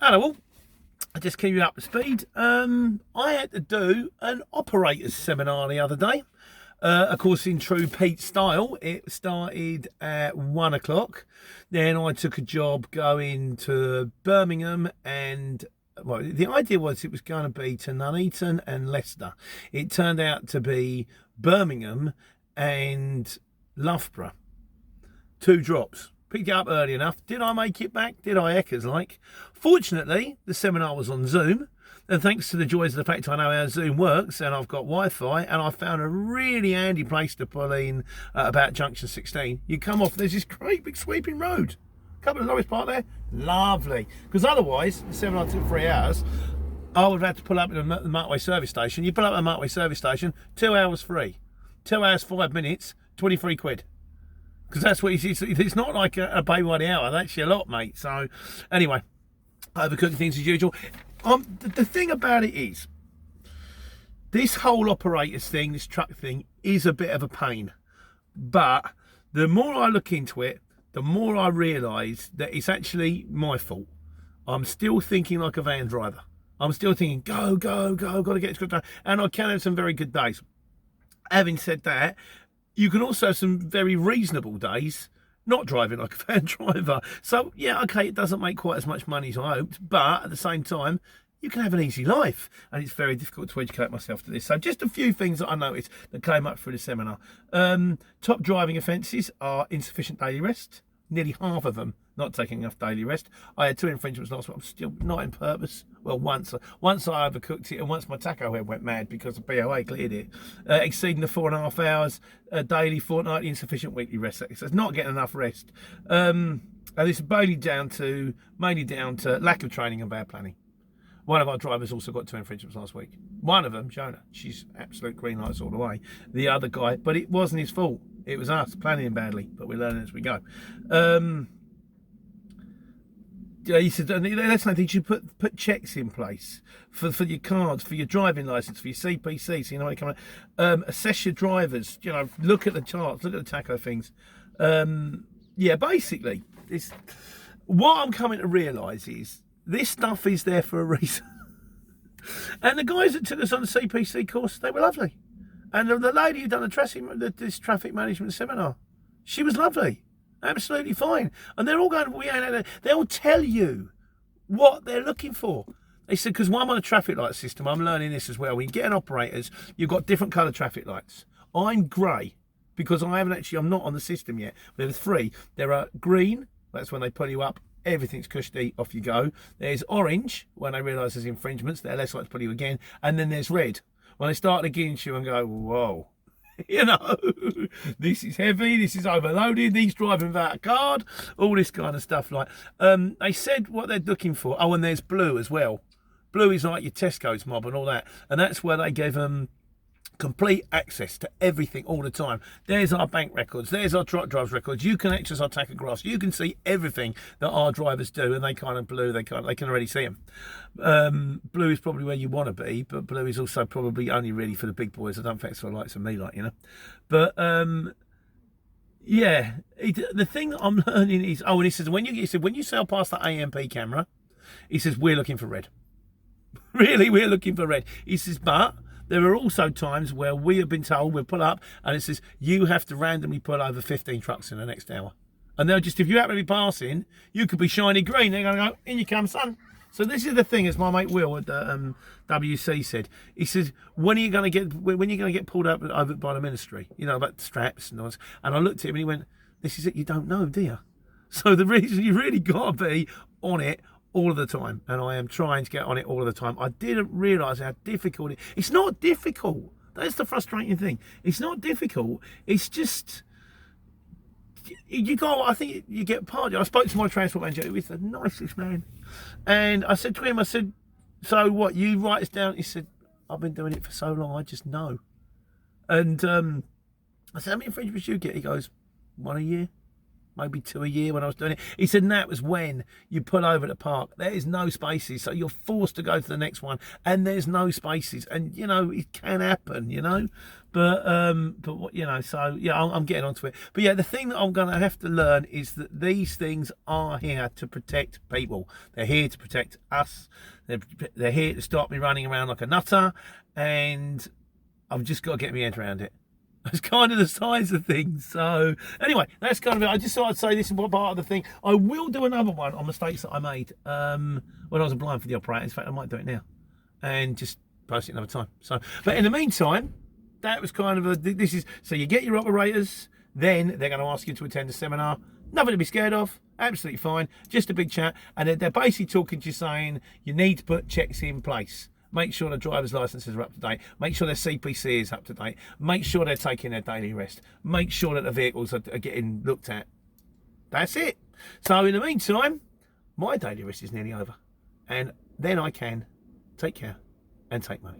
Hello all. I just keep you up to speed. I had to do an operators seminar the other day. Of course, in true Pete style, it started at 1 o'clock. Then I took a job going to Birmingham, and well, the idea was it was going to be to Nuneaton and Leicester. It turned out to be Birmingham and Loughborough. 2 drops. Picked it up early enough. Did I make it back? Did I heckers like? Fortunately, the seminar was on Zoom. And thanks to the joys of the fact I know how Zoom works and I've got Wi-Fi, and I found a really handy place to pull in about junction 16. You come off, there's this great big sweeping road. A couple of lorries parked there. Lovely. Because otherwise, the seminar took 3 hours. I would have had to pull up at the motorway service station. You pull up at the motorway service station, 2 hours free. 2 hours, 5 minutes, 23 quid. Because that's what it's not like a pay by the hour. That's a lot, mate. So, anyway, overcooking things as usual. The thing about it is, this whole operators thing, this truck thing, is a bit of a pain. But the more I look into it, the more I realise that it's actually my fault. I'm still thinking like a van driver. I'm still thinking, go, got to get this done. And I can have some very good days. Having said that, you can also have some very reasonable days not driving like a van driver. So, yeah, okay, it doesn't make quite as much money as I hoped, but at the same time, you can have an easy life. And it's very difficult to educate myself to this. So just a few things that I noticed that came up through the seminar. Top driving offences are insufficient daily rest. Nearly half of them not taking enough daily rest. I had 2 infringements last week. I'm still not in purpose. Well, once I overcooked it, and once my tacho head went mad because the BOA cleared it. Exceeding the 4.5 hours daily, fortnightly, insufficient weekly rest. So it's not getting enough rest. And this is mainly down to lack of training and bad planning. One of our drivers also got 2 infringements last week. One of them, Jonah, she's absolute green lights all the way. The other guy, but it wasn't his fault. It was us planning him badly, but we're learning as we go. He said, that's something you should put checks in place for your cards, for your driving licence, for your CPC, so you know when they come out. Assess your drivers, look at the charts, look at the tacho things. Yeah, basically, what I'm coming to realise is this stuff is there for a reason. And the guys that took us on the CPC course, they were lovely. And the lady who done this traffic management seminar, she was lovely, absolutely fine. And they're all going, they'll tell you what they're looking for. They said, because I'm on a traffic light system, I'm learning this as well. When you get in operators, you've got different colour traffic lights. I'm grey because I'm not on the system yet. There's 3. There are green, that's when they pull you up. Everything's cushy, off you go. There's orange, when they realise there's infringements, they're less likely to pull you again. And then there's red, when they start against you and go, whoa, this is heavy, this is overloaded, he's driving without a card, all this kind of stuff. Like, they said what they're looking for. Oh, and there's blue as well. Blue is like your Tesco's mob and all that. And that's where they gave them complete access to everything all the time. There's our bank records, there's our truck drives records. You can access our tachographs, you can see everything that our drivers do, and they can already see them. Blue is probably where you want to be, but blue is also probably only really for the big boys. I don't think it's for the likes of me, but yeah, the thing that I'm learning is, and he said when you sail past the AMP camera, he says we're looking for red. Really, we're looking for red. He says, but there are also times where we have been told we'll pull up and it says you have to randomly pull over 15 trucks in the next hour. And they'll just, if you happen to be passing, you could be shiny green. They're going to go, in you come, son. So this is the thing, as my mate Will at WC said. He says, when are you going to get pulled up over by the ministry? About the straps and all this. And I looked at him and he went, this is it, you don't know, do you? So the reason you really got to be on it all of the time, and I am trying to get on it all of the time. I didn't realise how difficult it's not difficult. That's the frustrating thing. It's not difficult. It's just I think you get part. I spoke to my transport manager, who is the nicest man, and I said to him, so what, you write this down? He said, I've been doing it for so long, I just know. And I said, how many infringements you get? He goes, 1 a year. Maybe 2 a year when I was doing it. He said, and that was when you pull over at the park. There is no spaces, so you're forced to go to the next one, and there's no spaces. And, it can happen, But what, you know, so yeah, I'm getting onto it. But yeah, the thing that I'm gonna have to learn is that these things are here to protect people. They're here to protect us. They're here to stop me running around like a nutter, and I've just got to get my head around it. That's kind of the size of things. So anyway, that's kind of it. I just thought I'd say this is part of the thing. I will do another one on mistakes that I made when I was applying for the operator. In fact, I might do it now and just post it another time. So, but in the meantime, that was kind of this is, so you get your operators, then they're going to ask you to attend a seminar. Nothing to be scared of, absolutely fine, just a big chat. And they're basically talking to you saying you need to put checks in place. Make sure the driver's licenses are up to date. Make sure their CPC is up to date. Make sure they're taking their daily rest. Make sure that the vehicles are getting looked at. That's it. So in the meantime, my daily rest is nearly over. And then I can take care and take money.